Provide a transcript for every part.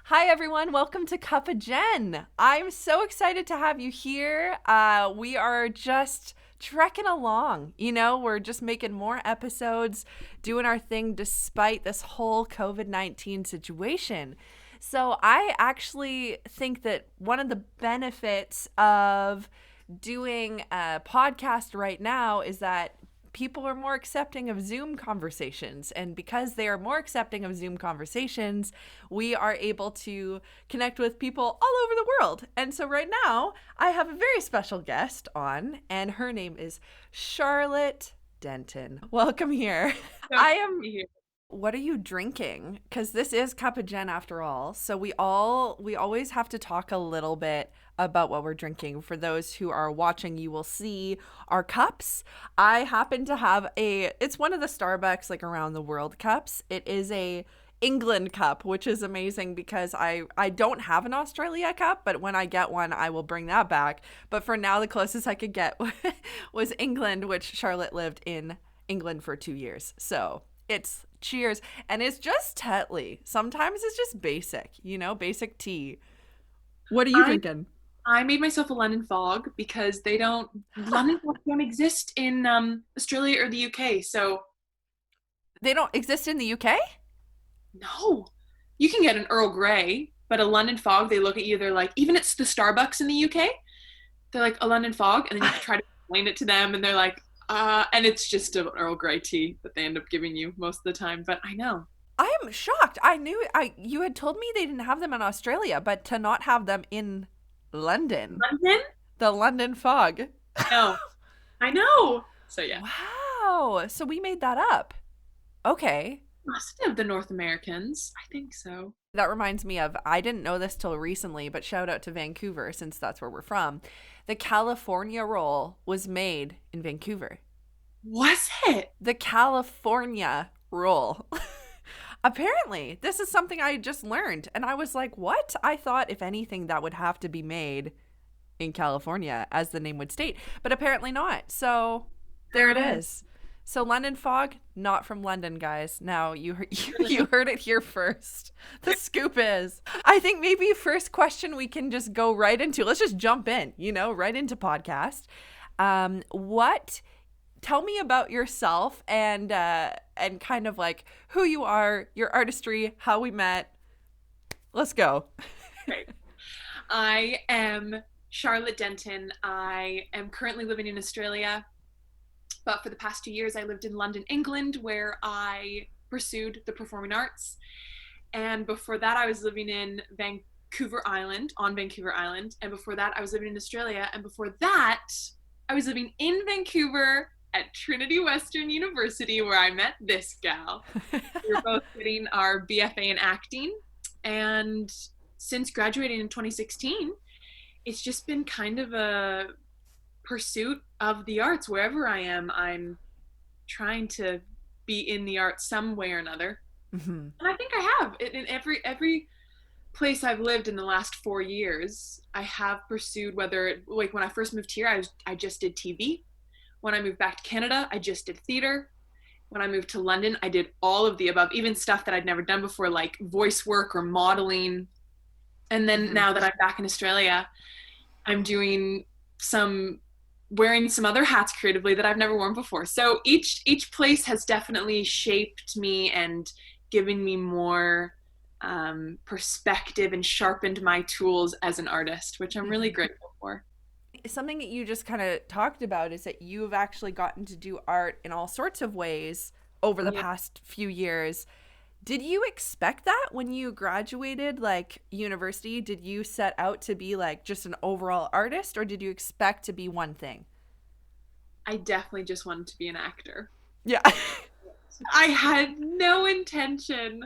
Hi, everyone. Welcome to Cup of Jen. I'm so excited to have you here. We are just trekking along. We're just making more episodes, doing our thing despite this whole COVID-19 situation. So, I actually think that one of the benefits of doing a podcast right now is that people are more accepting of Zoom conversations. And because they are more accepting of Zoom conversations, we are able to connect with people all over the world. And so right now, I have a very special guest on, and her name is Charlotte Denton. Welcome here. So I good to am be here. What are you drinking? Because this is Cup of Jen after all. So we always have to talk a little bit about what we're drinking. For those who are watching, you will see our cups. I happen to have it's one of the Starbucks like around the world cups. It is a England cup, which is amazing because I don't have an Australia cup, but when I get one, I will bring that back. But for now, the closest I could get was England, which Charlotte lived in England for 2 years. So it's cheers. And it's just Tetley. Sometimes it's just basic, basic tea. What are you I drinking? I made myself a London fog because London fogs don't exist in Australia or the UK. So They don't exist in the UK? no, you can get an Earl Grey, but a London fog, they look at you. They're like, even it's the Starbucks in the UK. They're like a London fog, and then you try to explain it to them, and they're like, and it's just an Earl Grey tea that they end up giving you most of the time. But I know I'm shocked. I knew I you had told me they didn't have them in Australia, but to not have them in London. London. The London fog. I know, I know. So yeah, Wow. So we made that up. Okay. must have the North Americans. I think so. That reminds me of, I didn't know this till recently, but shout out to Vancouver since that's where we're from. The California roll was made in Vancouver. Was it? The California roll. Apparently, this is something I just learned. And I was like, what? I thought, if anything, that would have to be made in California, as the name would state. But apparently not. So there it is. So London fog, not from London, guys. Now you heard it here first. The scoop is, I think maybe first question we can just go right into. Let's just jump in, right into podcast. What Tell me about yourself and kind of like who you are, your artistry, how we met. Let's go. Right. I am Charlotte Denton. I am currently living in Australia, but for the past 2 years, I lived in London, England, where I pursued the performing arts. And before that, I was living in Vancouver Island, on Vancouver Island. And before that, I was living in Australia. And before that, I was living in Vancouver at Trinity Western University, where I met this gal. We were both getting our BFA in acting. And since graduating in 2016, it's just been kind of a pursuit of the arts. Wherever I am, I'm trying to be in the arts some way or another. Mhm. And I think I have. In every place I've lived in the last 4 years, I have pursued, like when I first moved here, I just did TV. When I moved back to Canada, I just did theater. When I moved to London, I did all of the above, even stuff that I'd never done before, like voice work or modeling. And then Mhm. now that I'm back in Australia, I'm doing some wearing some other hats creatively that I've never worn before. So each place has definitely shaped me and given me more perspective and sharpened my tools as an artist, which I'm really Mhm. grateful for. Something that you just kind of talked about is that you've actually gotten to do art in all sorts of ways over the Yeah. past few years. Did you expect that when you graduated, like university? Did you set out to be like just an overall artist, or did you expect to be one thing? I definitely just wanted to be an actor. Yeah. I had no intention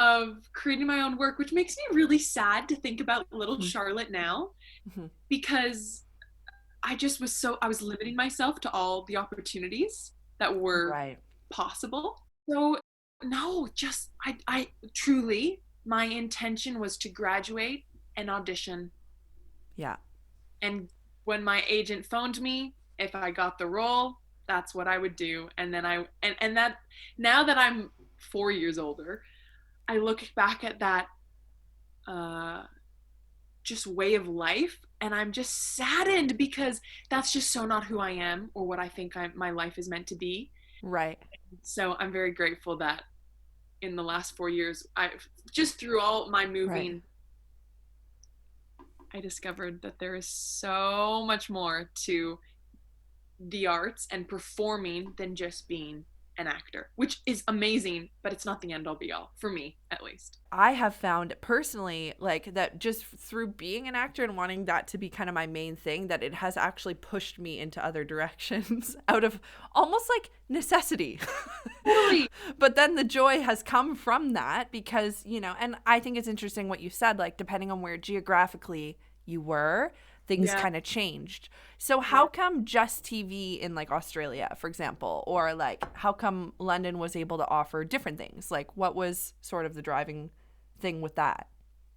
of creating my own work, which makes me really sad to think about little Charlotte now Mhm. because I was limiting myself to all the opportunities that were Right. possible. So no, just I truly my intention was to graduate and audition. Yeah. And when my agent phoned me, if I got the role, that's what I would do. And then and that now that I'm 4 years older, I look back at that just way of life. And I'm just saddened because that's just so not who I am or what I think my life is meant to be. Right. So I'm very grateful that in the last 4 years, I just through all my moving, Right. I discovered that there is so much more to the arts and performing than just being an actor, which is amazing, but it's not the end all be all for me, at least. I have found personally, like, that just through being an actor and wanting that to be kind of my main thing, that it has actually pushed me into other directions out of almost like necessity. Totally. But then the joy has come from that because, you know, and I think it's interesting what you said, like, depending on where geographically you were, things Yeah. kind of changed. So how come just TV in like Australia, for example, or like how come London was able to offer different things? Like what was sort of the driving thing with that?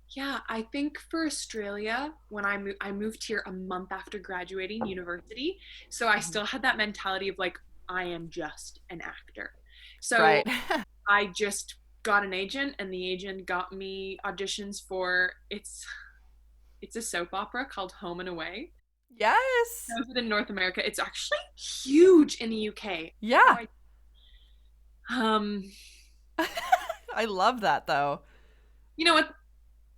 Yeah, I think for Australia, when I moved here a month after graduating university, so I Mhm. still had that mentality of like I am just an actor. So Right. I just got an agent, and the agent got me auditions for it's a soap opera called Home and Away. Yes. Knows it in North America. It's actually huge in the UK. No, Yeah. I um I love that though. you know what?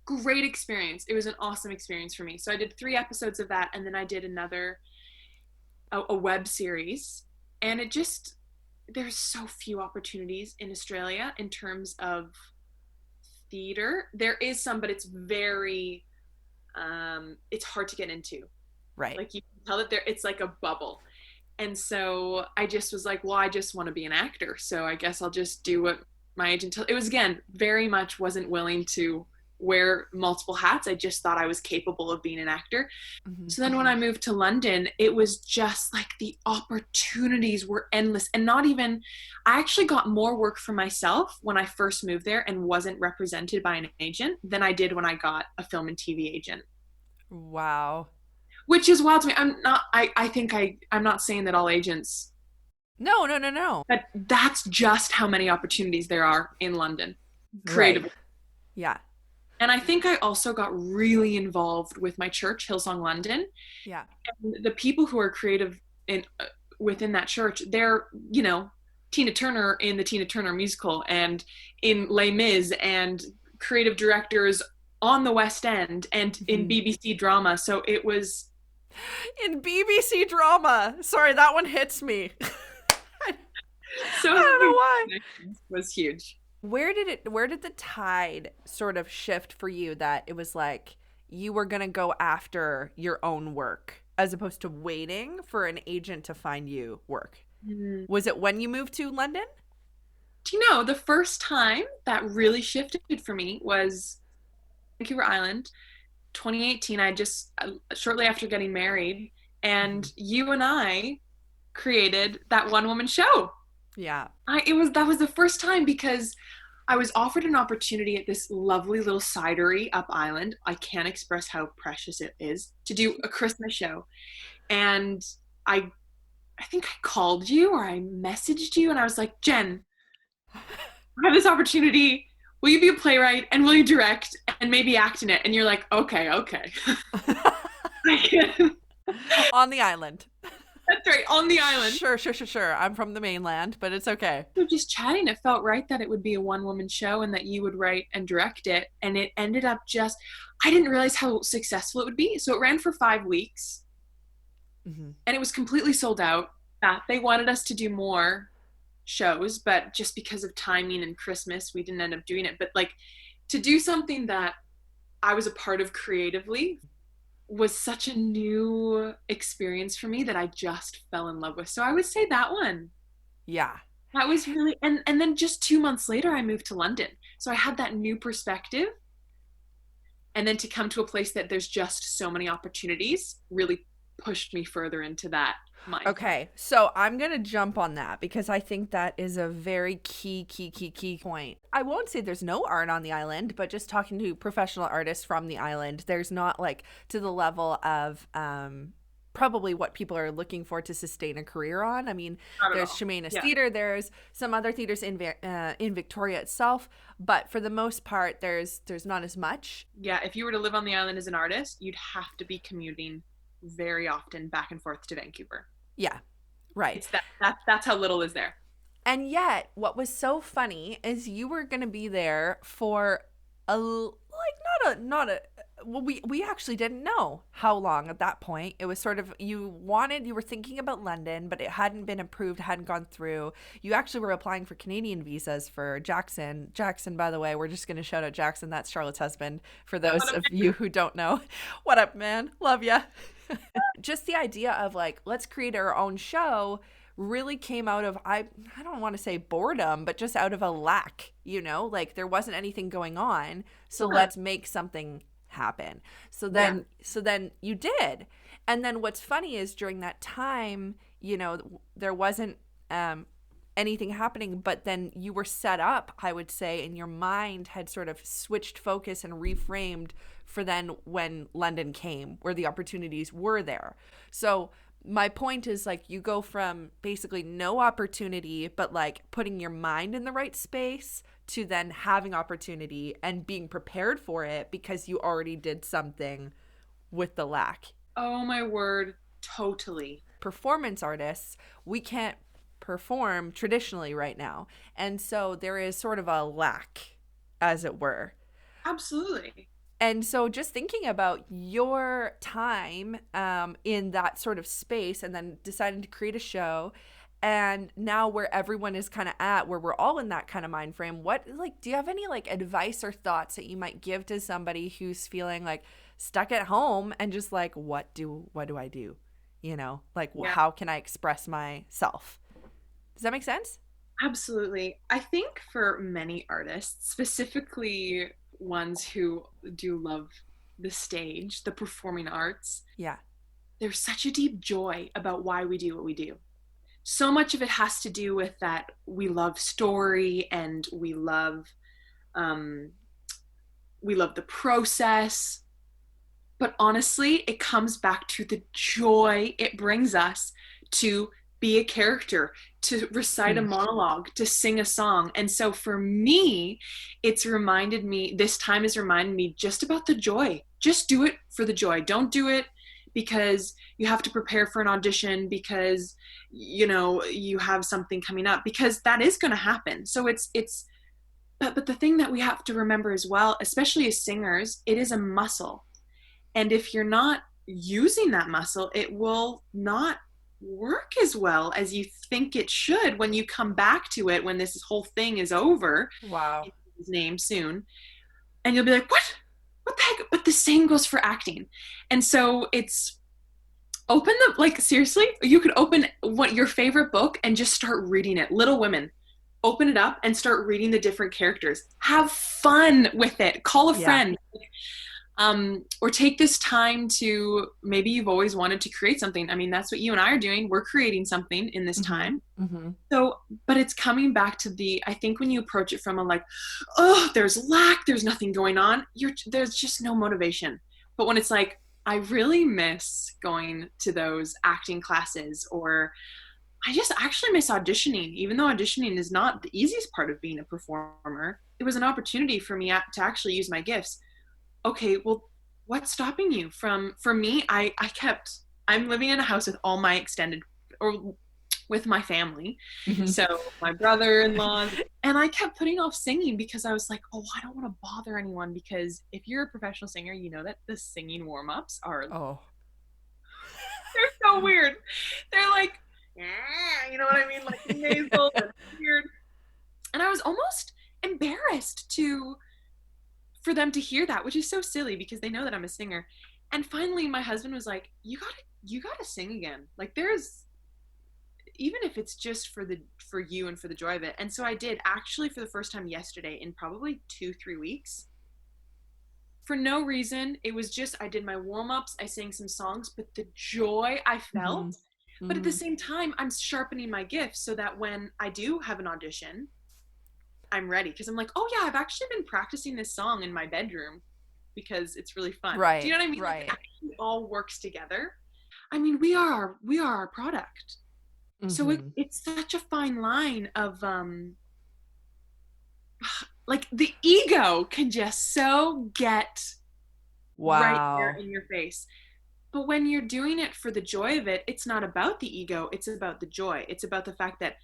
Great experience. It was an awesome experience for me. So I did 3 episodes of that, and then I did a web series, and it just there's so few opportunities in Australia in terms of theater. There is some, but it's very it's hard to get into. Right. Like you can tell that there it's like a bubble. And so I just was like, well, I just want to be an actor. So I guess I'll just do what my agent told. It was again very much wasn't willing to wear multiple hats. I just thought I was capable of being an actor. Hmm. So then when I moved to London, it was just like the opportunities were endless. And not even, I actually got more work for myself when I first moved there and wasn't represented by an agent than I did when I got a film and TV agent. Wow. Which is wild to me. I think I'm not saying that all agents, No, no, no, no. but that's just how many opportunities there are in London Right. creatively. Yeah. And I think I also got really involved with my church, Hillsong London. Yeah. And the people who are creative in within that church, they're, Tina Turner in the Tina Turner musical and in Les Mis and creative directors on the West End and in Mhm. BBC drama. So it was In BBC drama. Sorry, that one hits me. I so don't know why. was huge. Where did the tide sort of shift for you that it was like you were going to go after your own work as opposed to waiting for an agent to find you work? Mm. Was it when you moved to London? Do you know the first time that really shifted for me was Vancouver Island, 2018. I just shortly after getting married, Mhm. and you and I created that one woman show. Yeah. That was the first time because I was offered an opportunity at this lovely little cidery up island. I can't express how precious it is to do a Christmas show. And I I think I called you or I messaged you and I was like, Jen, I have this opportunity. Will you be a playwright and will you direct and maybe act in it? And you're like, okay, okay. On the island. That's right, on the island. Sure, sure, sure, sure. I'm from the mainland, but it's okay. We were just chatting. It felt right that it would be a one woman show and that you would write and direct it. And it ended up I didn't realize how successful it would be. So it ran for 5 weeks Hmm. and it was completely sold out. They wanted us to do more shows, but just because of timing and Christmas, we didn't end up doing it. But like to do something that I was a part of creatively was such a new experience for me that I just fell in love with. So I would say that one. Yeah. That was really and then just 2 months later I moved to London. So I had that new perspective. And then to come to a place that there's just so many opportunities really pushed me further into that mindset. Okay, so I'm going to jump on that because I think that is a very key point. I won't say there's no art on the island, but just talking to professional artists from the island, there's not like to the level of probably what people are looking for to sustain a career on. I mean, Not at there's all. Shemanis Yeah. Theatre, there's some other theaters in Victoria itself, but for the most part, there's not as much. Yeah. If you were to live on the island as an artist, you'd have to be commuting very often back and forth to Vancouver. Yeah, right. It's that's how little is there. And yet, what was so funny is you were going to be there for not a well, we actually didn't know how long at that point. It was sort of you were thinking about London, but it hadn't been approved, hadn't gone through. You actually were applying for Canadian visas for Jackson. Jackson, by the way, we're just going to shout out Jackson. That's Charlotte's husband for those of you who don't know. What up, man? Love ya. Just the idea of like, let's create our own show really came out of I don't want to say boredom, but just out of a lack, like there wasn't anything going on, so let's make something happen. So then you did. And then what's funny is during that time, there wasn't anything happening, but then you were set up, I would say, and your mind had sort of switched focus and reframed for then when London came, where the opportunities were there. So my point is like you go from basically no opportunity, but like putting your mind in the right space to then having opportunity and being prepared for it because you already did something with the lack. Oh my word, totally. Performance artists, we can't perform traditionally right now. And so there is sort of a lack, as it were. Absolutely. And so just thinking about your time in that sort of space and then deciding to create a show and now where everyone is kind of at, where we're all in that kind of mind frame, do you have any like advice or thoughts that you might give to somebody who's feeling like stuck at home and just like, what do I do? How can I express myself? Does that make sense? Absolutely. I think for many artists, specifically ones who do love the stage, the performing arts, Yeah. there's such a deep joy about why we do what we do. So much of it has to do with that we love story and we love the process. But honestly, it comes back to the joy it brings us to be a character, to recite a monologue, to sing a song. And so for me, this time has reminded me just about the joy. Just do it for the joy. Don't do it because you have to prepare for an audition, because, you have something coming up, because that is going to happen. So but the thing that we have to remember as well, especially as singers, it is a muscle. And if you're not using that muscle, it will not work as well as you think it should when you come back to it, when this whole thing is over. Wow. His name soon. And you'll be like, what the heck? But the same goes for acting. And so it's seriously, you could open your favorite book and just start reading it. Little Women. Open it up and start reading the different characters. Have fun with it. Call a friend. Or take this time to, maybe you've always wanted to create something. I mean, that's what you and I are doing. We're creating something in this time. Mm-hmm. So, but it's coming back to I think when you approach it from a like, oh, there's lack, there's nothing going on, there's just no motivation. But when it's like, I really miss going to those acting classes, or I just actually miss auditioning, even though auditioning is not the easiest part of being a performer. It was an opportunity for me to actually use my gifts. Okay, well, what's stopping you from, for me, I'm living in a house with all my with my family. Mm-hmm. So my brother-in-law, and I kept putting off singing because I was like, oh, I don't want to bother anyone, because if you're a professional singer, you know that the singing warm-ups are, they're so weird. They're like, you know what I mean? Like nasal and weird. And I was almost embarrassed for them to hear that, which is so silly because they know that I'm a singer. And finally my husband was like, you gotta sing again. Like, even if it's just for you and for the joy of it. And so I did, actually, for the first time yesterday in probably 2-3 weeks. For no reason. It was just, I did my warm-ups, I sang some songs, but the joy I felt. Mm-hmm. But at the same time, I'm sharpening my gifts so that when I do have an audition, I'm ready. Because I'm like, oh yeah, I've actually been practicing this song in my bedroom because it's really fun. Right. Do you know what I mean? Right. Like, it actually all works together. I mean, we are our product. So Mm-hmm. it's such a fine line of like the ego can just so get right there Wow. in your face. But when you're doing it for the joy of it, it's not about the ego, it's about the joy. It's about the fact that,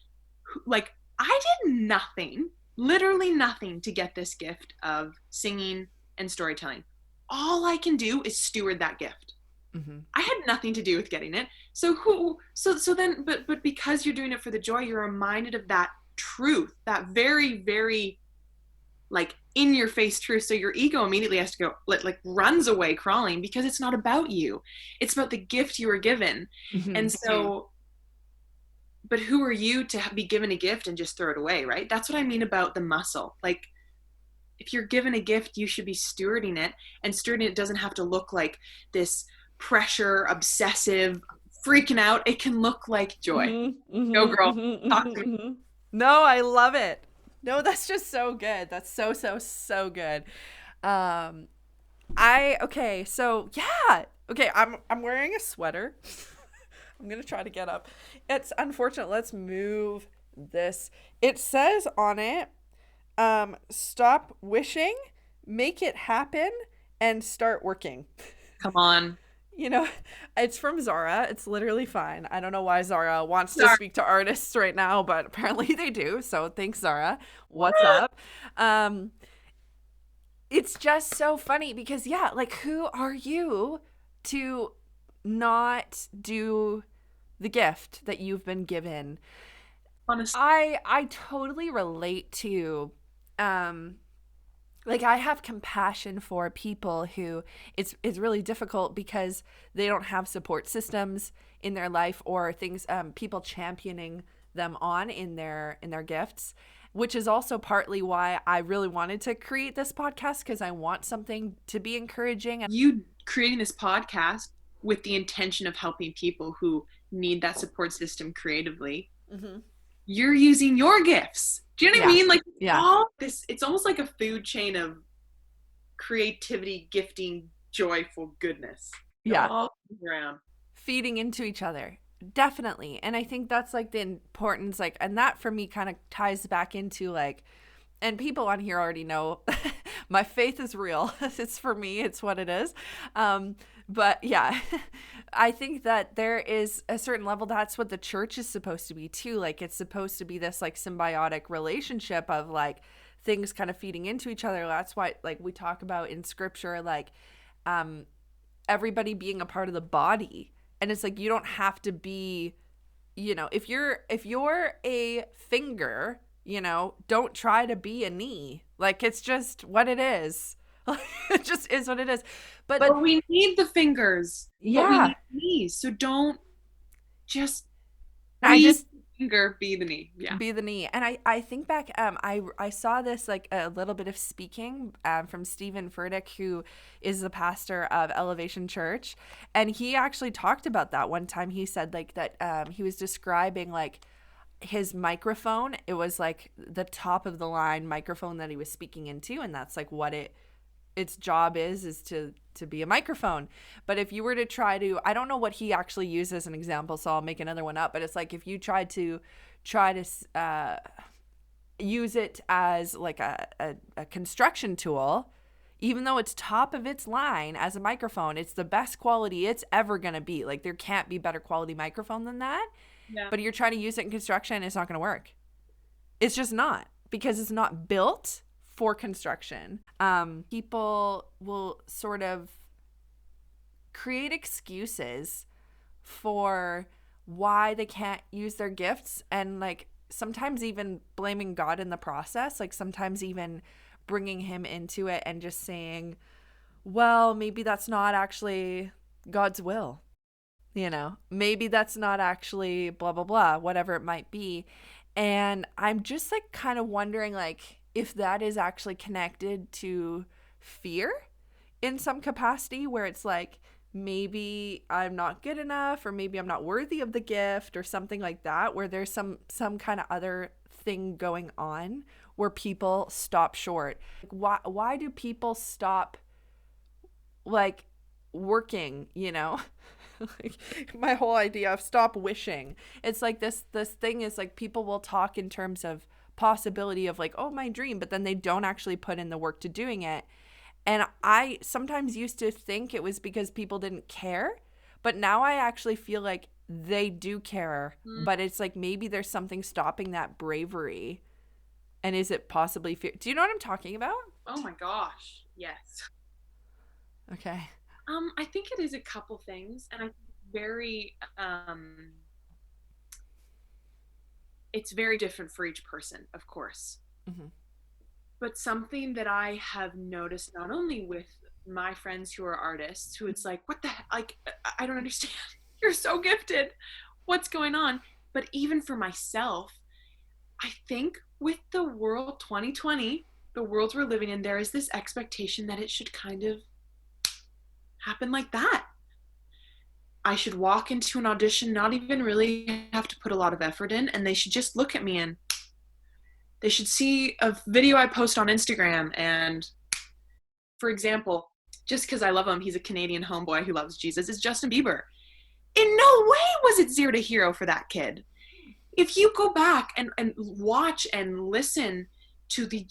like, I did nothing, literally nothing to get this gift of singing and storytelling. All I can do is steward that gift. Mm-hmm. I had nothing to do with getting it. So then but because you're doing it for the joy, you're reminded of that truth, that very, very like in your face truth. So your ego immediately has to go, like runs away crawling, because it's not about you. It's about the gift you were given. Mm-hmm. And so, but who are you to be given a gift and just throw it away, right? That's what I mean about the muscle. Like, if you're given a gift, you should be stewarding it. And stewarding it doesn't have to look like this pressure, obsessive, freaking out. It can look like joy. Mm-hmm. Go, Mm-hmm. girl. Mm-hmm. Talk to me. Mm-hmm. No, I love it. No, that's just so good. That's so, so, so good. Um, okay, so yeah. Okay, I'm wearing a sweater. I'm gonna try to get up. It's unfortunate. Let's move this. It says on it, stop wishing, make it happen, and start working. Come on. You know, it's from Zara. It's literally fine. I don't know why Zara wants to Sorry. speak to artists right now, but apparently they do. So thanks, Zara. What's up? Um, it's just so funny because, yeah, like, who are you to not do the gift that you've been given? Honestly. I totally relate to, like, I have compassion for people who it's really difficult because they don't have support systems in their life, or things, people championing them on in their gifts, which is also partly why I really wanted to create this podcast, because I want something to be encouraging. You creating this podcast with the intention of helping people who need that support system creatively. Mm-hmm. You're using your gifts. Do you know what I Yeah. mean? Like, Yeah. all this, it's almost like a food chain of creativity, gifting, joyful goodness. Yeah. All around. Feeding into each other, definitely. And I think that's like the importance, like, and that for me kind of ties back into, like, and people on here already know my faith is real. It's for me, it's what it is. But yeah, I think that there is a certain level, that's what the church is supposed to be too. Like, it's supposed to be this like symbiotic relationship of like things kind of feeding into each other. That's why, like, we talk about in scripture, like, everybody being a part of the body. And it's like, you don't have to be, you know, if you're a finger, you know, don't try to be a knee. Like, it's just what it is. It just is what it is. But we need the fingers. Yeah. But we need the knees. So don't just I just finger, be the knee. Yeah. be the knee. And I think back, I saw this, like, a little bit of speaking from Stephen Furtick, who is the pastor of Elevation Church, and he actually talked about that one time. He said, like, that he was describing, like, his microphone. It was like the top of the line microphone that he was speaking into, and that's like what its job is to be a microphone. But if you were to try to, I don't know what he actually used as an example, so I'll make another one up, but it's like, if you tried to use it as like a construction tool, even though it's top of its line as a microphone, it's the best quality it's ever going to be. Like, there can't be better quality microphone than that. Yeah. But you're trying to use it in construction, it's not going to work. It's just not, because it's not built for construction. People will sort of create excuses for why they can't use their gifts, and like sometimes even blaming God in the process, like sometimes even bringing him into it and just saying, well, maybe that's not actually God's will. You know, maybe that's not actually blah, blah, blah, whatever it might be. And I'm just like kind of wondering, like, if that is actually connected to fear in some capacity, where it's like, maybe I'm not good enough, or maybe I'm not worthy of the gift, or something like that, where there's some kind of other thing going on where people stop short. Why do people stop, like, working, you know? Like, my whole idea of stop wishing. It's like this thing is like people will talk in terms of possibility of like, oh, my dream, but then they don't actually put in the work to doing it. And I sometimes used to think it was because people didn't care, but now I actually feel like they do care, Mm. but it's like maybe there's something stopping that bravery. And is it possibly fear? Do you know what I'm talking about? Oh my gosh. Yes. Okay. I think it is a couple things, and I think very it's very different for each person, of course. Hmm. But something that I have noticed not only with my friends who are artists, who it's like, what the heck? Like, I don't understand. You're so gifted. What's going on? But even for myself, I think with the world 2020, the world we're living in, there is this expectation that it should kind of happen like that. I should walk into an audition, not even really have to put a lot of effort in, and they should just look at me and they should see a video I post on Instagram. And for example, just because I love him, he's a Canadian homeboy who loves Jesus, is Justin Bieber. In no way was it zero to hero for that kid. If you go back and watch and listen to the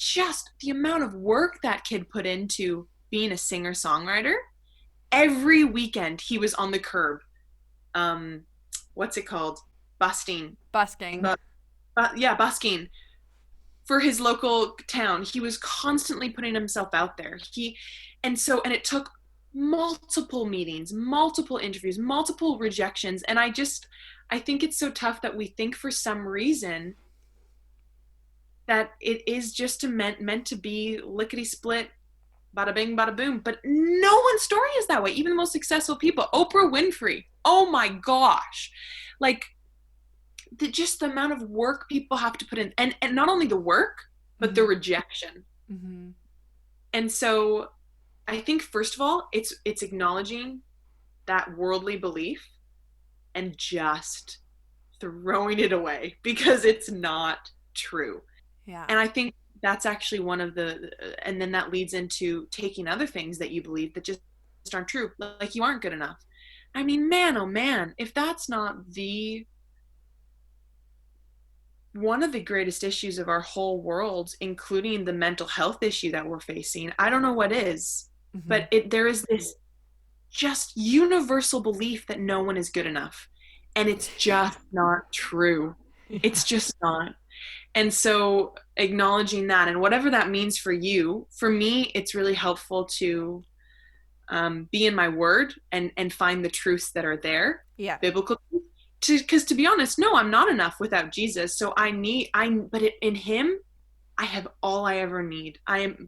amount of work that kid put into being a singer-songwriter, every weekend he was on the curb. What's it called? Busking. Busking for his local town. He was constantly putting himself out there. And it took multiple meetings, multiple interviews, multiple rejections. And I think it's so tough that we think for some reason that it is just meant to be lickety split, bada bing, bada boom. But no one's story is that way. Even the most successful people, Oprah Winfrey. Oh my gosh. Like, just the amount of work people have to put in, and not only the work, but the rejection. Mm-hmm. And so I think, first of all, it's acknowledging that worldly belief and just throwing it away because it's not true. Yeah. And I think that's actually one of and then that leads into taking other things that you believe that just aren't true, like you aren't good enough. I mean, man, oh man, if that's not one of the greatest issues of our whole world, including the mental health issue that we're facing, I don't know what is. Mm-hmm. But there is this just universal belief that no one is good enough. And it's just not true. Yeah. It's just not. And so acknowledging that, and whatever that means for you, for me, it's really helpful to be in my word and find the truths that are there. Yeah. Biblical truth. Because to be honest, no, I'm not enough without Jesus. So in him, I have all I ever need.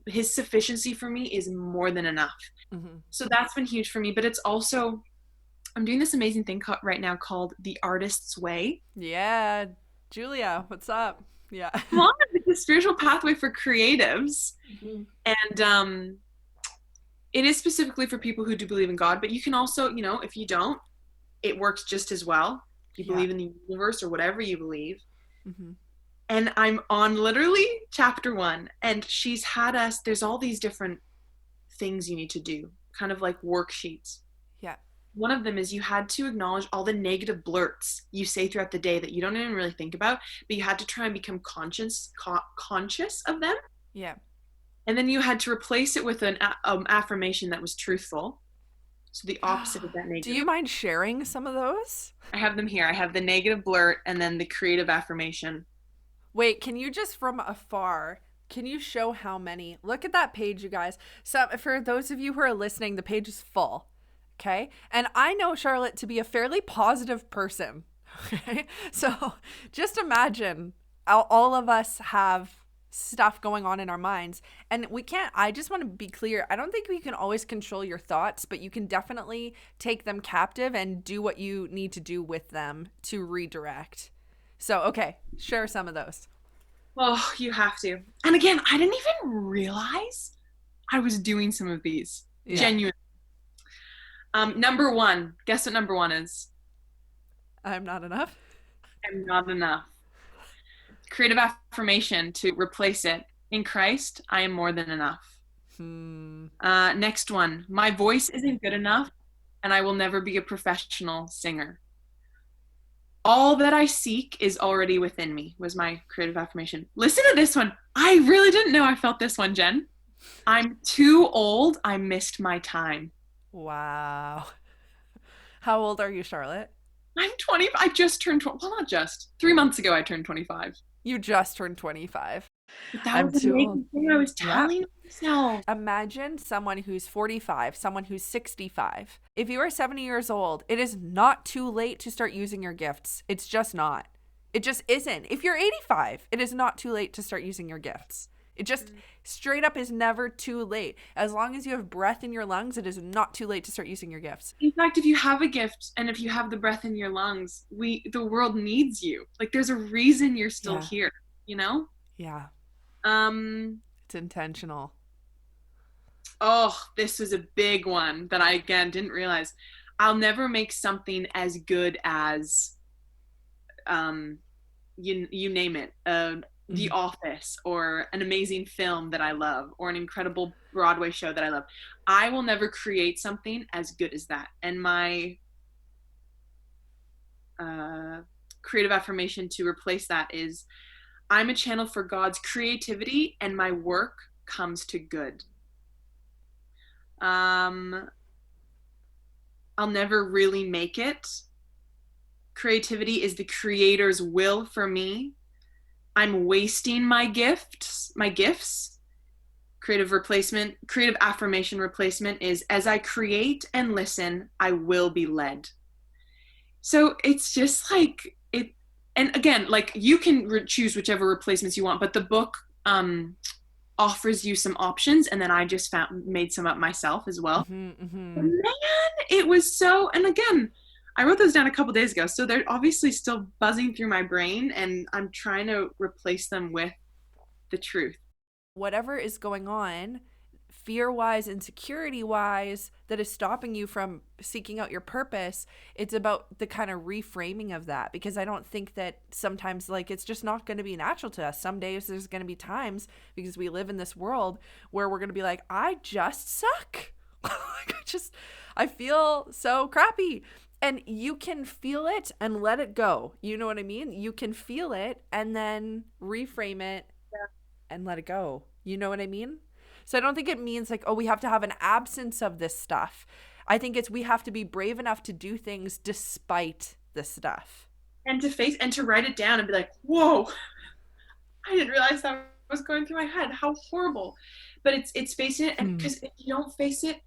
His sufficiency for me is more than enough. Mm-hmm. So that's been huge for me. But it's also, I'm doing this amazing thing right now called The Artist's Way. Yeah. Julia, what's up? Yeah. It's a spiritual pathway for creatives. Mm-hmm. And it is specifically for people who do believe in God. But you can also, if you don't, it works just as well. You believe in the universe or whatever you believe. Mm-hmm. And I'm on literally chapter 1, and she's had us, there's all these different things you need to do, kind of like worksheets. Yeah. One of them is you had to acknowledge all the negative blurts you say throughout the day that you don't even really think about, but you had to try and become conscious of them. Yeah. And then you had to replace it with an affirmation that was truthful. So the opposite of that negative. Do you mind sharing some of those? I have them here. I have the negative blurt and then the creative affirmation. Wait, can you just from afar, can you show how many? Look at that page, you guys. So for those of you who are listening, the page is full. Okay. And I know Charlotte to be a fairly positive person. Okay. So just imagine all of us have stuff going on in our minds, and I just want to be clear, I don't think we can always control your thoughts, but you can definitely take them captive and do what you need to do with them to redirect. So okay, share some of those. Well, you have to. And again, I didn't even realize I was doing some of these. Yeah. Genuinely. Number 1, guess what number 1 is? I'm not enough. I'm not enough. Creative affirmation to replace it. In Christ, I am more than enough. Next one. My voice isn't good enough. and I will never be a professional singer. All that I seek is already within me, was my creative affirmation. Listen to this one. I really didn't know I felt this one, Jen. I'm too old. I missed my time. Wow. How old are you, Charlotte? I'm 20. I just turned 20. Well, not just. 3 months ago, I turned 25. You just turned 25. But that I'm was too the old. main thing I was Yeah. telling myself. Imagine someone who's 45, someone who's 65. If you are 70 years old, it is not too late to start using your gifts. It's just not. It just isn't. If you're 85, it is not too late to start using your gifts. It just straight up is never too late. As long as you have breath in your lungs, it is not too late to start using your gifts. In fact, if you have a gift and if you have the breath in your lungs, the world needs you. Like there's a reason you're still Yeah. here, you know? Yeah. Um, It's intentional. oh, this was a big one that I again didn't realize. I'll never make something as good as you name it. The Office, or an amazing film that I love, or an incredible Broadway show that I love. I will never create something as good as that. And my creative affirmation to replace that is, I'm a channel for God's creativity and my work comes to good. I'll never really make it. Creativity is the creator's will for me. I'm wasting my gifts. Creative affirmation replacement is, as I create and listen, I will be led. So it's just like it. And again, like you can choose whichever replacements you want, but the book offers you some options, and then I just made some up myself as well. Man, it was so, and again, I wrote those down a couple days ago, so they're obviously still buzzing through my brain, and I'm trying to replace them with the truth. Whatever is going on, fear-wise, insecurity-wise, that is stopping you from seeking out your purpose, it's about the kind of reframing of that. Because I don't think that sometimes, like, it's just not going to be natural to us. Some days there's going to be times, because we live in this world, where we're going to be like, I just suck. I feel so crappy. And you can feel it and let it go. You know what I mean? You can feel it and then reframe it and let it go. You know what I mean? So I don't think it means like, oh, we have to have an absence of this stuff. I think it's we have to be brave enough to do things despite the stuff. And to face and to write it down and be like, whoa, I didn't realize that was going through my head. How horrible. But it's facing it, and because if you don't face it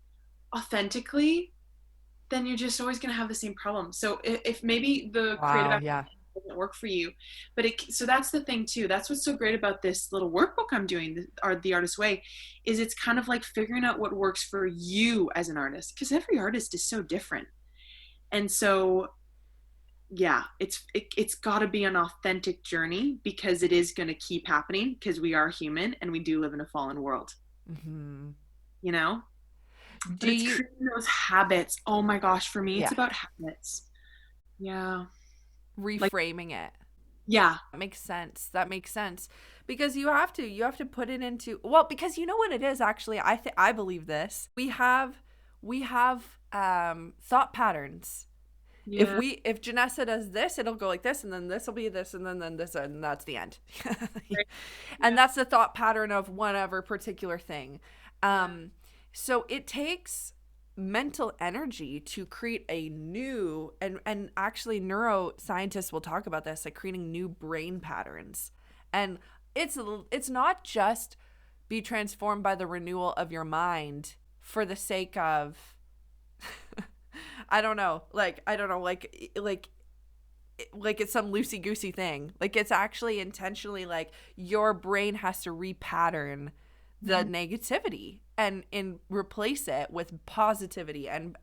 authentically, then you're just always going to have the same problem. So if maybe the creative doesn't work for you, but so that's the thing too. That's what's so great about this little workbook I'm doing, the Artist's Way, is it's kind of like figuring out what works for you as an artist, because every artist is so different. And so yeah, it's got to be an authentic journey, because it is going to keep happening, because we are human and we do live in a fallen world. You know? But it's creating those habits. Oh my gosh, for me, it's about habits. Yeah. Reframing it. Yeah. That makes sense. Because you have to put it into, well, because you know what it is, actually, I believe this. We have thought patterns. Yeah. If Jenessa does this, it'll go like this, and then this will be this, and then this, and that's the end. Right. And that's the thought pattern of whatever particular thing. So it takes mental energy to create a new, and actually neuroscientists will talk about this, like creating new brain patterns. And it's not just be transformed by the renewal of your mind for the sake of I don't know, like it's some loosey-goosey thing. Like it's actually intentionally, like your brain has to repattern the negativity and replace it with positivity, and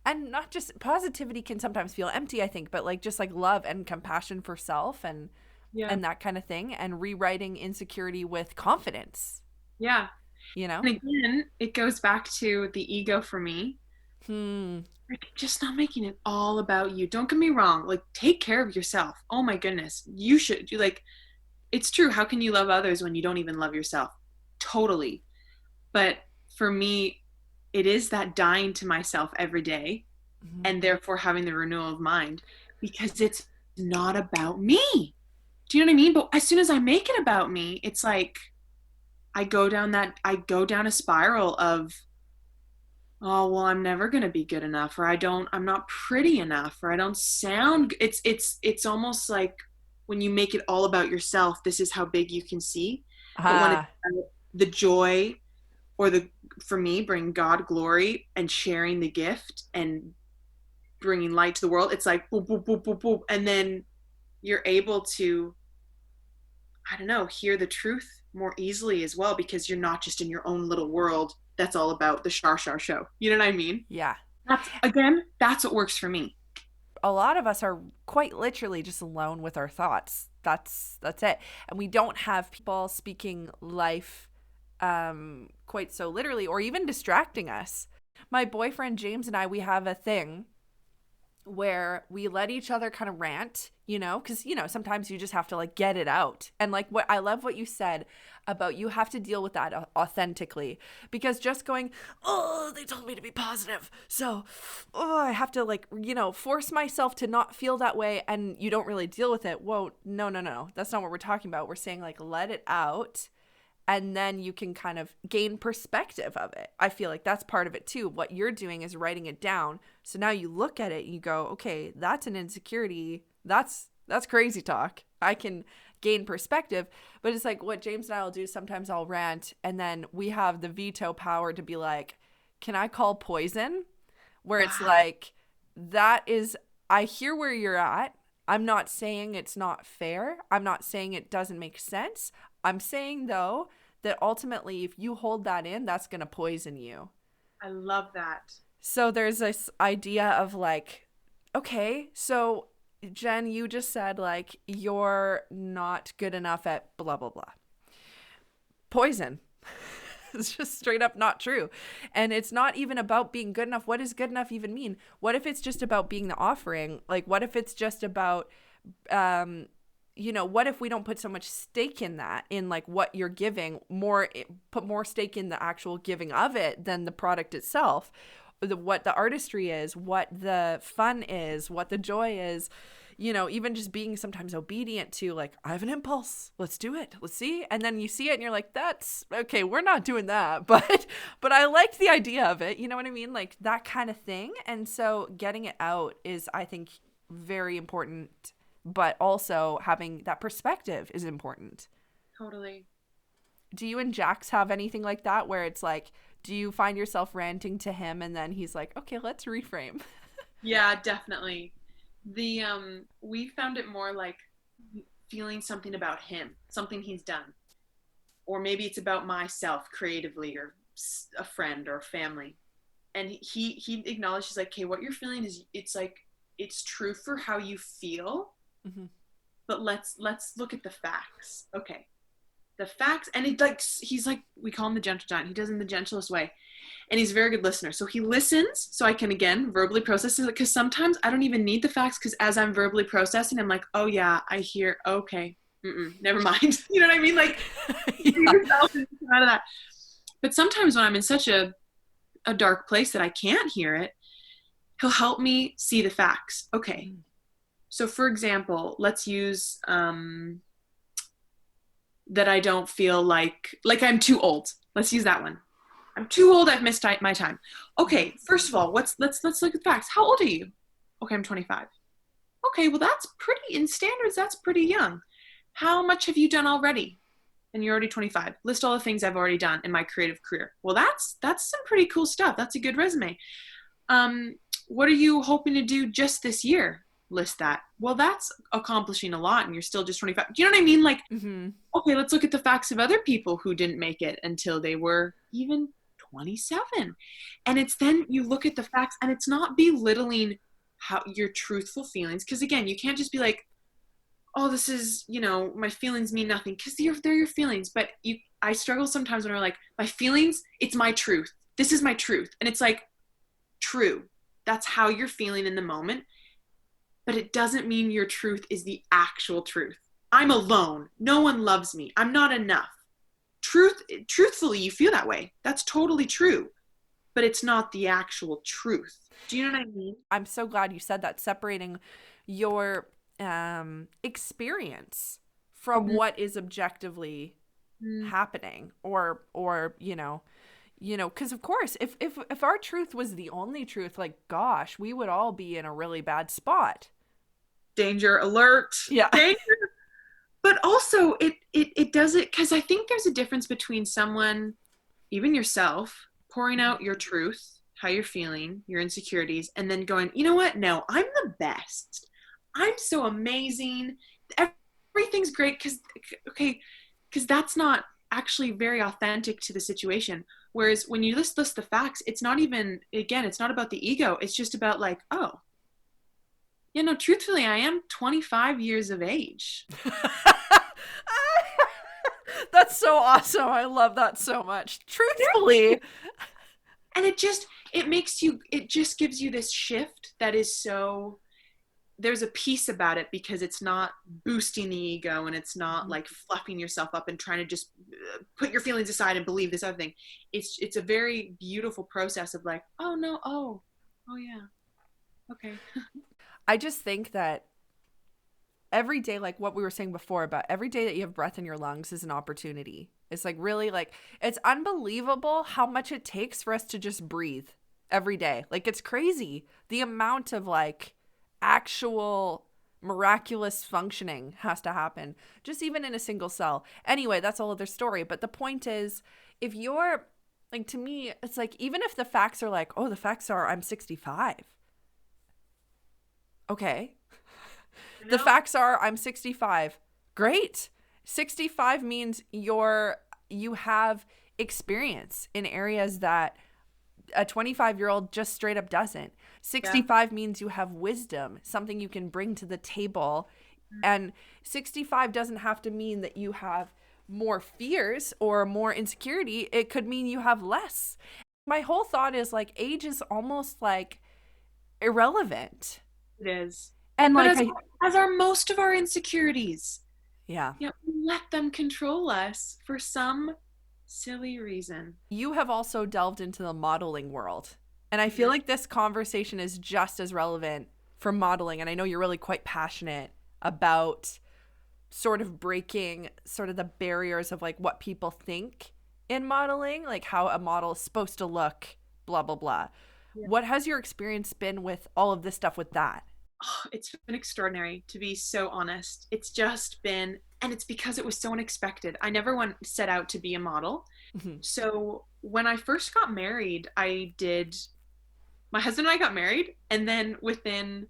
not just positivity can sometimes feel empty, I think, but like just like love and compassion for self and that kind of thing, and rewriting insecurity with confidence. Yeah. You know? And again, it goes back to the ego for me. Like just not making it all about you. Don't get me wrong. Like take care of yourself. Oh my goodness. You should. Like, it's true. How can you love others when you don't even love yourself? Totally. But for me, it is that dying to myself every day, Mhm. and therefore having the renewal of mind, because it's not about me. Do you know what I mean? But as soon as I make it about me, it's like I go down a spiral of, oh, well, I'm never going to be good enough, or I'm not pretty enough, or I don't sound, it's almost like when you make it all about yourself, this is how big you can see. But when it's Ah, the joy, or the, for me, bring God glory and sharing the gift and bringing light to the world, it's like boop, boop, boop, boop, boop. And then you're able to, I don't know, hear the truth more easily as well, because you're not just in your own little world that's all about the Shar Shar show. You know what I mean? yeah. That's what works for me. A lot of us are quite literally just alone with our thoughts. That's it. And we don't have people speaking life quite so literally, or even distracting us. My boyfriend James and I, we have a thing where we let each other kind of rant, because, sometimes you just have to like get it out. And like, what I love what you said about, you have to deal with that authentically, because just going, oh, they told me to be positive, so, oh, I have to like, force myself to not feel that way, and you don't really deal with it. Whoa, no, no, no. That's not what we're talking about. We're saying like, let it out, and then you can kind of gain perspective of it. I feel like that's part of it too. What you're doing is writing it down. So now you look at it and you go, okay, that's an insecurity. That's crazy talk. I can gain perspective. But it's like what James and I will do. Sometimes I'll rant, and then we have the veto power to be like, can I call poison? Where it's Wow. like, I hear where you're at. I'm not saying it's not fair. I'm not saying it doesn't make sense. I'm saying, though, that ultimately, if you hold that in, that's going to poison you. I love that. So there's this idea of like, okay, so Jen, you just said like, you're not good enough at blah, blah, blah. Poison. It's just straight up not true. And it's not even about being good enough. What does good enough even mean? What if it's just about being the offering? Like, what if it's just about, what if we don't put so much stake in that, in like what you're giving, put more stake in the actual giving of it than the product itself, what the artistry is, what the fun is, what the joy is, even just being sometimes obedient to like, I have an impulse, let's do it, let's see. And then you see it and you're like, that's okay, we're not doing that, but I liked the idea of it, you know what I mean, like that kind of thing. And so getting it out is, I think, very important, but also having that perspective is important. Totally. Do you and Jax have anything like that, where it's like, do you find yourself ranting to him and then he's like, okay, let's reframe? Yeah, definitely. The we found it more like feeling something about him, something he's done, or maybe it's about myself creatively, or a friend or family. And he acknowledges like, okay, what you're feeling is, it's like, it's true for how you feel, Mm-hmm. but let's look at the facts. Okay, the facts. And it like, he's like, we call him the gentle giant. He does it in the gentlest way, and he's a very good listener. So he listens, so I can again verbally process it, because sometimes I don't even need the facts, because as I'm verbally processing, I'm like, oh yeah, I hear, okay, never mind. You know what I mean? Like, Yeah. yourself out of that. But sometimes when I'm in such a dark place that I can't hear it, he'll help me see the facts. Okay, so for example, let's use that I don't feel like I'm too old. Let's use that one. I'm too old. I've missed my time. Okay, first of all, let's look at the facts. How old are you? Okay, I'm 25. Okay, well that's pretty, in standards, that's pretty young. How much have you done already? And you're already 25. List all the things I've already done in my creative career. Well, that's some pretty cool stuff. That's a good resume. What are you hoping to do just this year? List that. Well, that's accomplishing a lot, and you're still just 25. Do you know what I mean? Like, Mm-hmm. okay, let's look at the facts of other people who didn't make it until they were even 27. And it's then you look at the facts, and it's not belittling how your truthful feelings. Because again, you can't just be like, oh, this is, my feelings mean nothing, because they're your feelings. But I struggle sometimes when I'm like, my feelings, it's my truth. This is my truth. And it's like, true. That's how you're feeling in the moment. But it doesn't mean your truth is the actual truth. I'm alone. No one loves me. I'm not enough. Truthfully, you feel that way. That's totally true. but it's not the actual truth. Do you know what I mean? I'm so glad you said that, separating your experience from Mhm. what is objectively Mm. happening, or because of course if our truth was the only truth, like, gosh, we would all be in a really bad spot. Danger alert. Yeah. Danger. But also it does it because I think there's a difference between someone, even yourself, pouring out your truth, how you're feeling, your insecurities, and then going, you know what? No, I'm the best. I'm so amazing. Everything's great because that's not actually very authentic to the situation. Whereas when you list the facts, it's not even, again, it's not about the ego. It's just about like, oh, truthfully, I am 25 years of age. That's so awesome. I love that so much. Truthfully. And it just gives you this shift that is so, there's a peace about it because it's not boosting the ego and it's not like fluffing yourself up and trying to just put your feelings aside and believe this other thing. It's a very beautiful process of like, oh no, oh yeah, okay. I just think that every day, like what we were saying before, about every day that you have breath in your lungs is an opportunity. It's like, really, like, it's unbelievable how much it takes for us to just breathe every day. Like, it's crazy the amount of like actual miraculous functioning has to happen just even in a single cell. Anyway, that's a whole other story. But the point is, if you're like, to me, it's like, even if the facts are like, oh, the facts are I'm 65. Okay. The facts are I'm 65. Great. 65 means you have experience in areas that a 25-year-old just straight up doesn't. 65 means you have wisdom, something you can bring to the table. And 65 doesn't have to mean that you have more fears or more insecurity. It could mean you have less. My whole thought is like, age is almost like irrelevant. It is. And But like, as are most of our insecurities. yeah. Yeah, let them control us for some silly reason. You have also delved into the modeling world. And I feel like this conversation is just as relevant for modeling. And I know you're really quite passionate about sort of breaking sort of the barriers of like what people think in modeling, like how a model is supposed to look, blah, blah, blah. Yeah. What has your experience been with all of this stuff with that? Oh, it's been extraordinary, to be so honest. It's just been, and it's because it was so unexpected. I never set out to be a model. Mm-hmm. So when I first got married, my husband and I got married, and then within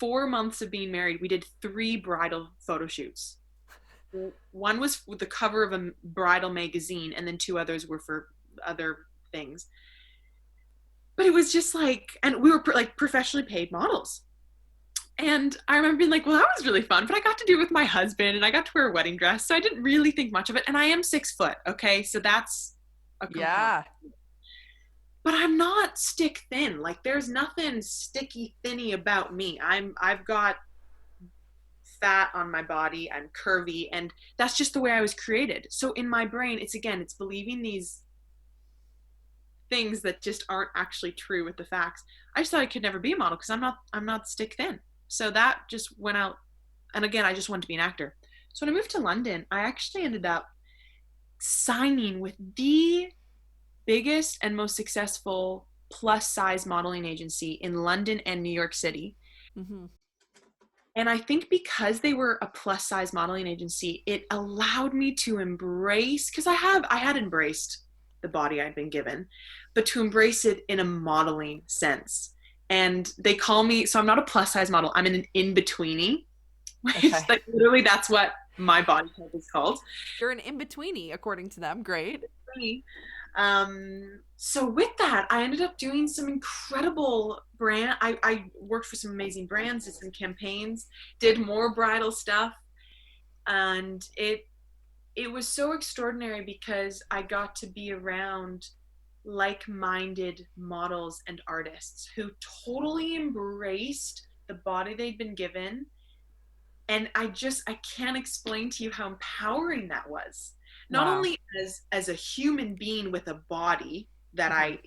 4 months of being married, we did 3 bridal photo shoots. One was with the cover of a bridal magazine, and then 2 others were for other things. But it was just like, and we were like professionally paid models. And I remember being like, well, that was really fun, but I got to do it with my husband and I got to wear a wedding dress. So I didn't really think much of it. And I am 6 foot. Okay. So that's a component. Yeah. But I'm not stick thin. Like, there's nothing sticky thinny about me. I've got fat on my body. I'm curvy, and that's just the way I was created. So in my brain, it's believing these things that just aren't actually true with the facts. I just thought I could never be a model because I'm not stick thin. So that just went out. And again, I just wanted to be an actor. So when I moved to London, I actually ended up signing with the biggest and most successful plus size modeling agency in London and New York City. Mm-hmm. And I think because they were a plus size modeling agency, it allowed me to embrace, because I had embraced the body I'd been given, but to embrace it in a modeling sense. And they call me, so I'm not a plus size model, I'm an in-betweenie, which like literally that's what my body type is called. You're an in-betweenie, according to them. Great. So with that, I ended up doing some incredible I worked for some amazing brands, did some campaigns, did more bridal stuff. And it was so extraordinary because I got to be around like-minded models and artists who totally embraced the body they'd been given. And I can't explain to you how empowering that was. Not only as a human being with a body, that Mm-hmm. I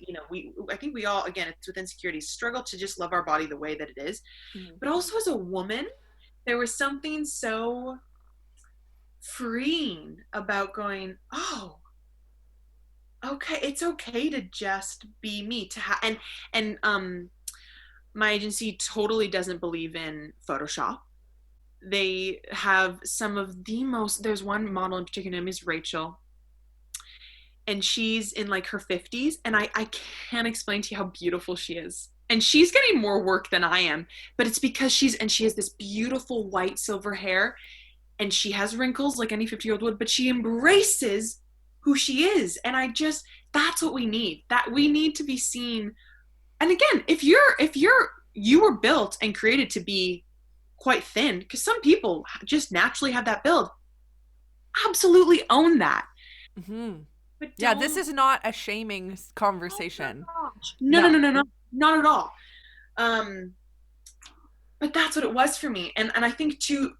think we all, again, it's with insecurities, struggle to just love our body the way that it is. But also as a woman, there was something so freeing about going, oh, okay, it's okay to just be me, and my agency totally doesn't believe in Photoshop. They have some of the most, there's one model in particular, her name is Rachel, and she's in like her 50s, and I can't explain to you how beautiful she is. And she's getting more work than I am, but it's because she has this beautiful white silver hair, and she has wrinkles like any 50-year-old would, but she embraces who she is. And that's what we need. That we need to be seen. And again, you were built and created to be quite thin, because some people just naturally have that build. Absolutely own that. Mm-hmm. But Yeah, this don't. is not a shaming Oh my conversation. gosh. No, no, No. no, no, no, not at all. Um, but that's what it was for me. And I think too,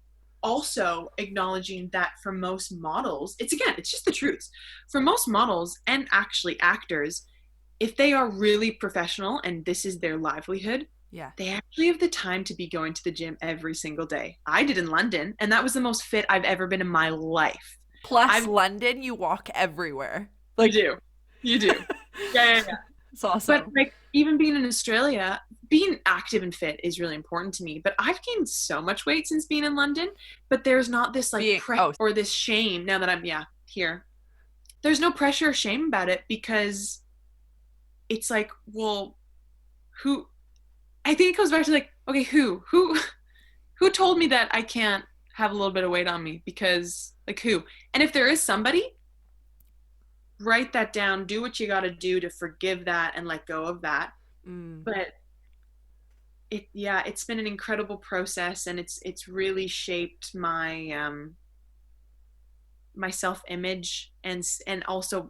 also acknowledging that for most models, it's just the truth. For most models and actually actors, if they are really professional and this is their livelihood, Yeah. they actually have the time to be going to the gym every single day. I did in London, and that was the most fit I've ever been in my life. Plus I've London, you walk everywhere. You Like, do. You do. Yeah, yeah, yeah. it's But awesome. like even being in Australia, being active and fit is really important to me. But I've gained so much weight since being in London, but there's not this like Being pressure oh, or this shame now that I'm here. There's no pressure or shame about it, because it's like, well, who I think it goes back to like, okay, who told me that I can't have a little bit of weight on me? Because like who? And if there is somebody, write that down, do what you got to do to forgive that and let go of that. mm, But it's been an incredible process, and it's really shaped my self-image, and also,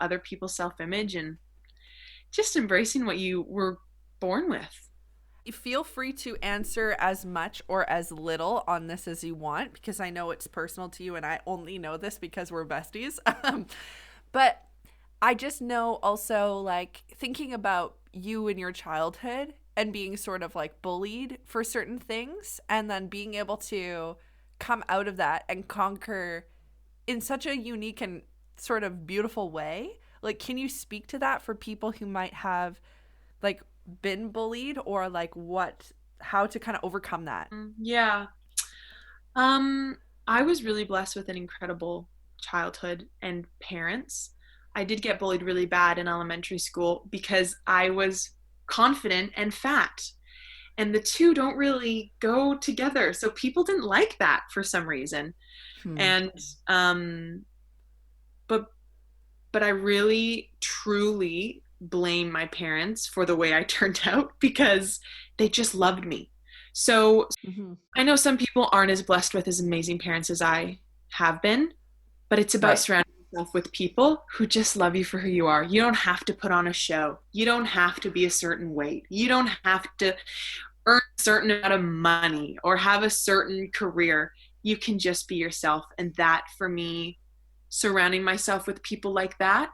other people's self-image, and just embracing what you were born with. feel free to answer as much or as little on this as you want, because I know it's personal to you and I only know this because we're besties. But I just know also, like, thinking about you in your childhood and being sort of like bullied for certain things, and then being able to come out of that and conquer in such a unique and sort of beautiful way. Like, can you speak to that for people who might have like been bullied, or like how to kind of overcome that? Yeah. I was really blessed with an incredible childhood and parents. I did get bullied really bad in elementary school because I was confident and fat, and the two don't really go together. So people didn't like that for some reason. Hmm. And but I really truly blame my parents for the way I turned out, because they just loved me. So Mm-hmm. I know some people aren't as blessed with as amazing parents as I have been, but it's about Right. surrounding yourself with people who just love you for who you are. You don't have to put on a show. You don't have to be a certain weight. You don't have to earn a certain amount of money or have a certain career. You can just be yourself. And that, for me, surrounding myself with people like that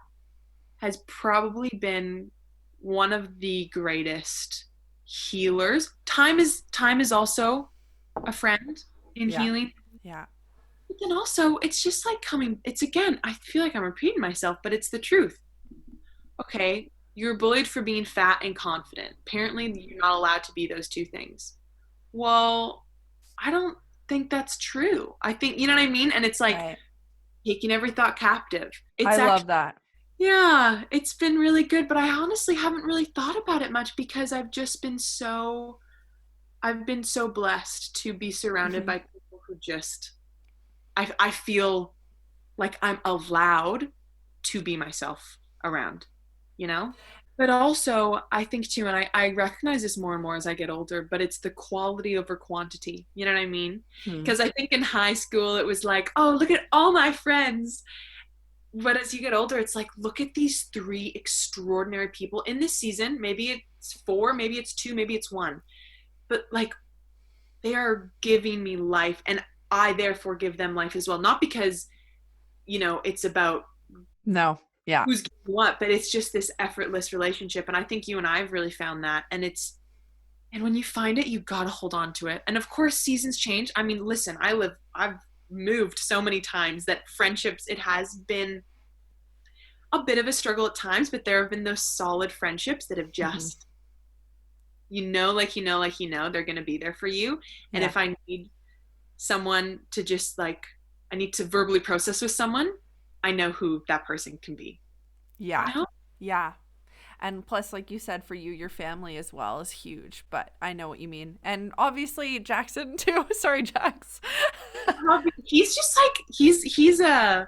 has probably been one of the greatest healers. Time is also a friend in Yeah. healing. Yeah. But then also, it's just like it's again, I feel like I'm repeating myself, but it's the truth. Okay, you're bullied for being fat and confident. Apparently, you're not allowed to be those two things. Well, I don't think that's true. I think, you know what I mean? And it's like Right. taking every thought captive. I It's love actually, that. yeah, it's been really good, but I honestly haven't really thought about it much, because I've been so blessed to be surrounded Mm-hmm. by people who just, I feel like I'm allowed to be myself around, you know? But also, I think too, and I recognize this more and more as I get older, but it's the quality over quantity. You know what I mean? Hmm. Because I think in high school, it was like, oh, look at all my friends. But as you get older, it's like, look at these three extraordinary people in this season. Maybe it's four, maybe it's two, maybe it's one. But like, they are giving me life, and I therefore give them life as well. Not because, it's about No. Yeah. who's getting what, but it's just this effortless relationship. And I think you and I have really found that. And when you find it, you got to hold on to it. And of course, seasons change. I mean, listen, I've moved so many times that friendships, it has been a bit of a struggle at times, but there have been those solid friendships that have just, they're going to be there for you. And if I need someone to just like, I need to verbally process with someone, I know who that person can be. Yeah. You know? Yeah. And plus, like you said, for you, your family as well is huge, but I know what you mean. And obviously Jackson too. Sorry, Jax. He's just like, he's a,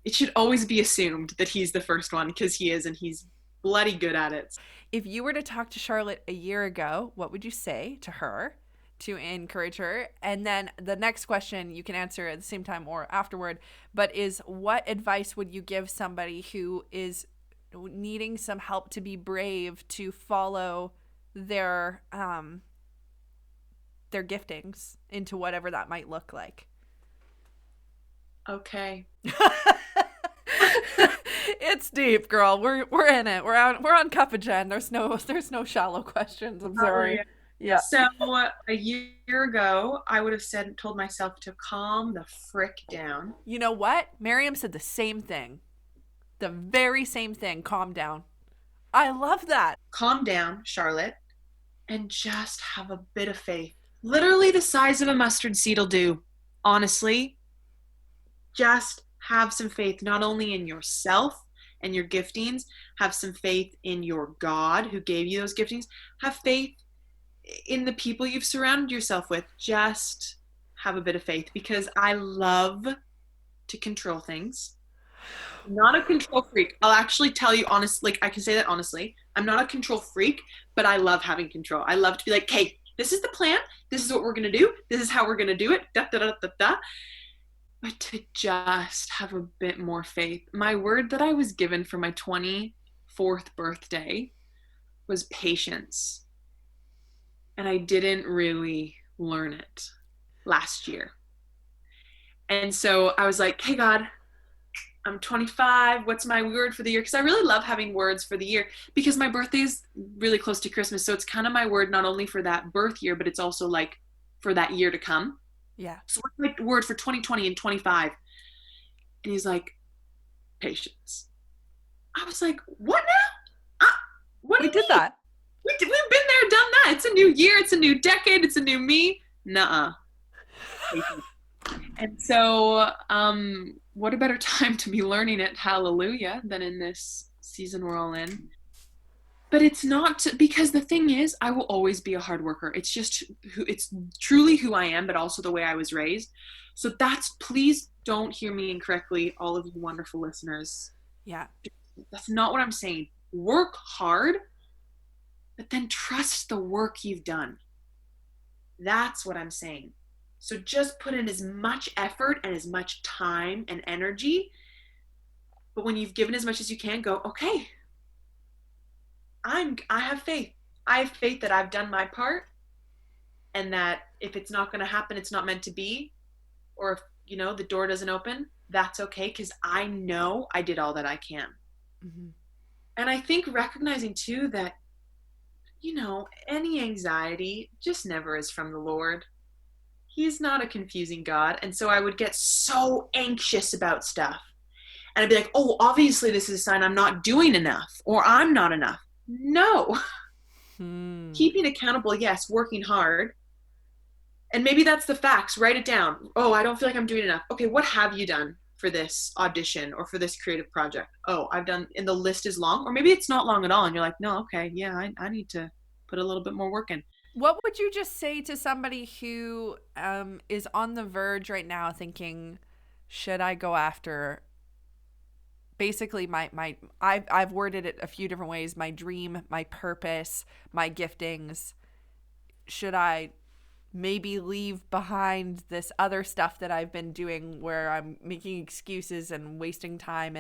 it should always be assumed that he's the first one because he is, and he's bloody good at it. If you were to talk to Charlotte a year ago, what would you say to her to encourage her? And then the next question you can answer at the same time or afterward, but is what advice would you give somebody who is needing some help to be brave to follow their giftings into whatever that might look like? Okay. It's deep, girl. We're in it. We're on Cup of Jen. There's no shallow questions. I'm sorry. Yeah. So a year ago, I would have told myself to calm the frick down. You know what? Miriam said the same thing. The very same thing. Calm down. I love that. Calm down, Charlotte, and just have a bit of faith. Literally the size of a mustard seed will do. Honestly, just have some faith, not only in yourself and your giftings, have some faith in your God who gave you those giftings. Have faith in the people you've surrounded yourself with. Just have a bit of faith, because I love to control things. I'm not a control freak. I'll actually tell you honestly, like I can say that honestly. I'm not a control freak, but I love having control. I love to be like, hey, this is the plan. This is what we're going to do. This is how we're going to do it. Da, da, da, da, da. But to just have a bit more faith. My word that I was given for my 24th birthday was patience. And I didn't really learn it last year. And so I was like, hey, God, I'm 25. What's my word for the year? Because I really love having words for the year, because my birthday is really close to Christmas. So it's kind of my word, not only for that birth year, but it's also like for that year to come. Yeah. So what's my word for 2020 and 25? And he's like, patience. I was like, what now? What? We did that. We've been there, done that. It's a new year. It's a new decade. It's a new me. Nuh-uh. And so, what a better time to be learning it, hallelujah, than in this season we're all in. But it's not because the thing is, I will always be a hard worker. It's just it's truly who I am, but also the way I was raised. So please don't hear me incorrectly, all of you wonderful listeners. Yeah. That's not what I'm saying. Work hard, but then trust the work you've done. That's what I'm saying. So just put in as much effort and as much time and energy. But when you've given as much as you can, go, okay, I have faith. I have faith that I've done my part, and that if it's not going to happen, it's not meant to be, or if, the door doesn't open, that's okay, because I know I did all that I can. Mm-hmm. And I think recognizing too that, any anxiety just never is from the Lord. He's not a confusing God. And so I would get so anxious about stuff. And I'd be like, oh, obviously this is a sign I'm not doing enough, or I'm not enough. No. Keeping accountable, yes, working hard. And maybe that's the facts. Write it down. Oh, I don't feel like I'm doing enough. Okay, what have you done for this audition or for this creative project? Oh, I've done, and the list is long. Or maybe it's not long at all. And you're like, no, okay, yeah, I need to put a little bit more work in. What would you just say to somebody who is on the verge right now thinking, should I go after basically I've worded it a few different ways, my dream, my purpose, my giftings? Should I maybe leave behind this other stuff that I've been doing where I'm making excuses and wasting time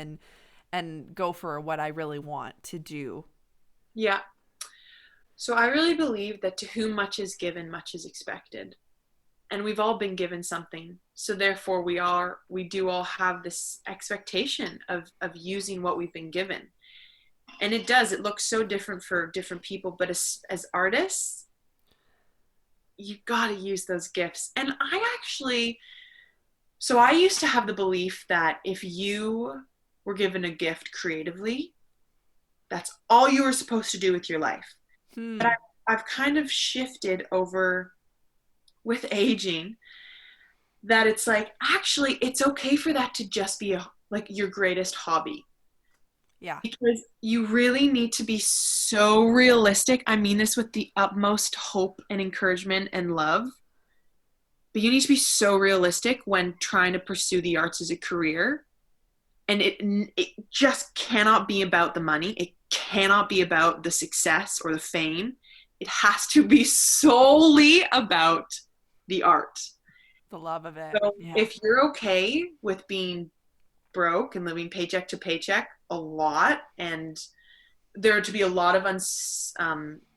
and go for what I really want to do? Yeah. So I really believe that to whom much is given, much is expected. And we've all been given something. So therefore we do all have this expectation of using what we've been given. And it looks so different for different people, but as artists, you got to use those gifts. And so I used to have the belief that if you were given a gift creatively, that's all you were supposed to do with your life. But I've kind of shifted over with aging that it's like, actually, it's okay for that to just be like your greatest hobby. Yeah. Because you really need to be so realistic. I mean this with the utmost hope and encouragement and love. But you need to be so realistic when trying to pursue the arts as a career. And it just cannot be about the money. It cannot be about the success or the fame. It has to be solely about the art. The love of it. So if you're okay with being broke and living paycheck to paycheck a lot, and there to be a lot of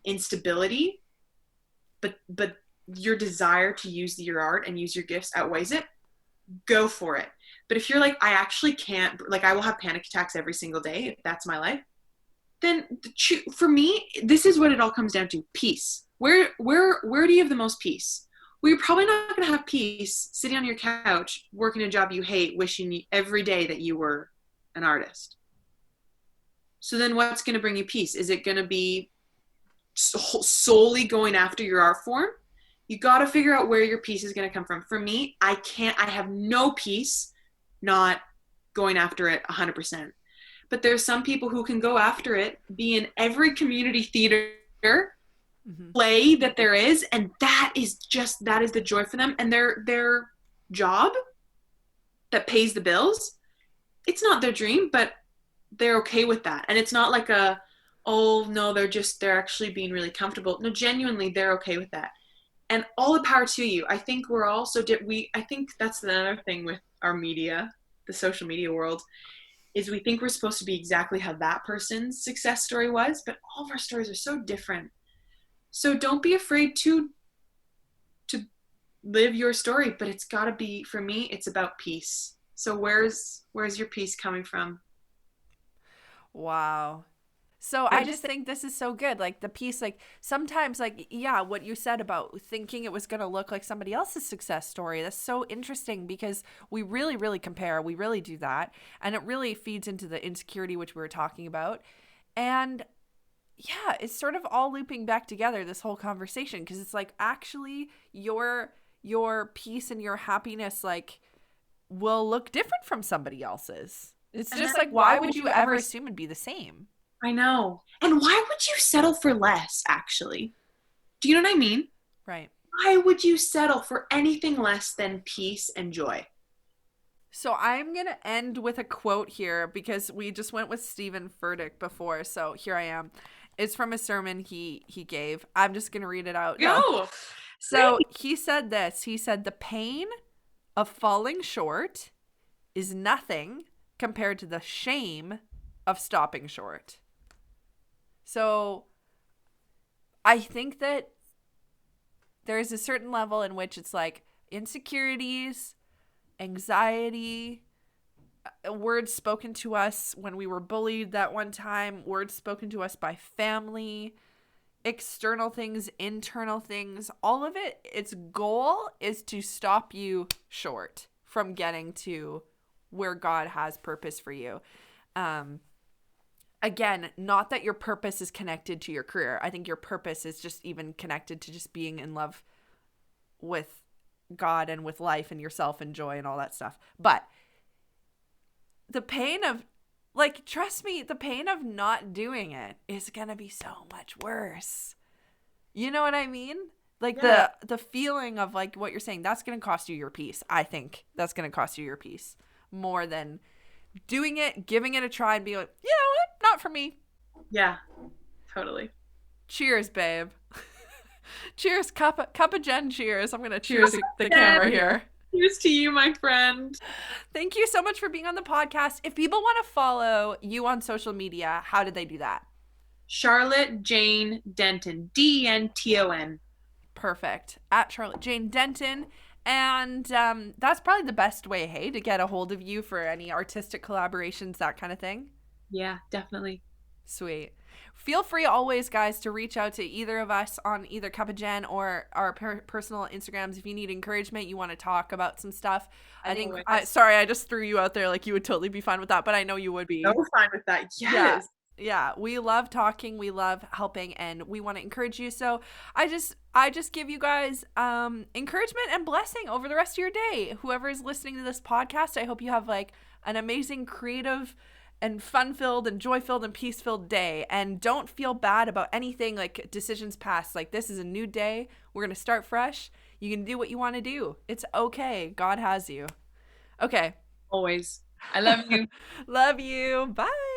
instability, but your desire to use your art and use your gifts outweighs it, go for it. But if you're like, I actually can't, like I will have panic attacks every single day if that's my life, then for me, this is what it all comes down to: peace. Where do you have the most peace? Well, you're probably not going to have peace sitting on your couch, working a job you hate, wishing every day that you were an artist. So then what's going to bring you peace? Is it going to be solely going after your art form? You got to figure out where your peace is going to come from. For me, I have no peace not going after it 100%. But there's some people who can go after it, be in every community theater, play that there is, and that is the joy for them. And their job that pays the bills, it's not their dream, but they're okay with that. And it's not like oh no, they're actually being really comfortable. No, genuinely, they're okay with that. And all the power to you. I think we're all so I think that's another thing with our media, the social media world, is we think we're supposed to be exactly how that person's success story was, but all of our stories are so different. So don't be afraid to live your story, but it's got to be, for me, it's about peace. So where's your peace coming from? Wow. So I just think this is so good. Like the piece, like sometimes, like, yeah, what you said about thinking it was going to look like somebody else's success story. That's so interesting because we really, really compare. We really do that. And it really feeds into the insecurity, which we were talking about. And yeah, it's sort of all looping back together, this whole conversation, because it's like, actually your peace and your happiness, like, will look different from somebody else's. It's just like, why would you ever assume it'd be the same? I know. And why would you settle for less, actually? Do you know what I mean? Right. Why would you settle for anything less than peace and joy? So I'm going to end with a quote here because we just went with Stephen Furtick before. So here I am. It's from a sermon he gave. I'm just going to read it out. Go! No. So he said this. He said, the pain of falling short is nothing compared to the shame of stopping short. So I think that there's a certain level in which it's like insecurities, anxiety, words spoken to us when we were bullied that one time, words spoken to us by family, external things, internal things, all of it, its goal is to stop you short from getting to where God has purpose for you. Again, not that your purpose is connected to your career. I think your purpose is just even connected to just being in love with God and with life and yourself and joy and all that stuff. But the pain of, like, trust me, the pain of not doing it is going to be so much worse. You know what I mean? Like, yeah. the feeling of, like, what you're saying, that's going to cost you your peace. I think that's going to cost you your peace more than doing it, giving it a try and being like, you know what? Not for me. Yeah, totally. Cheers, babe. Cheers, cup of Jen, cheers. I'm going to cheers the camera here. Cheers to you, my friend. Thank you so much for being on the podcast. If people want to follow you on social media, how did they do that? Charlotte Jane Denton, Denton. Perfect. At Charlotte Jane Denton. And that's probably the best way, hey, to get a hold of you for any artistic collaborations, that kind of thing. Yeah, definitely. Sweet. Feel free always, guys, to reach out to either of us on either Cup of Jen or our personal Instagrams if you need encouragement, you want to talk about some stuff. Sorry, I just threw you out there like you would totally be fine with that, but I know you would be. So fine with that. Yes. Yeah, we love talking, we love helping, and we want to encourage you. So I just give you guys encouragement and blessing over the rest of your day. Whoever is listening to this podcast, I hope you have like an amazing, creative, and fun-filled and joy-filled and peace-filled day. And don't feel bad about anything, like decisions past. Like, this is a new day. We're going to start fresh. You can do what you want to do. It's okay. God has you. Okay. Always. I love you. Love you. Bye.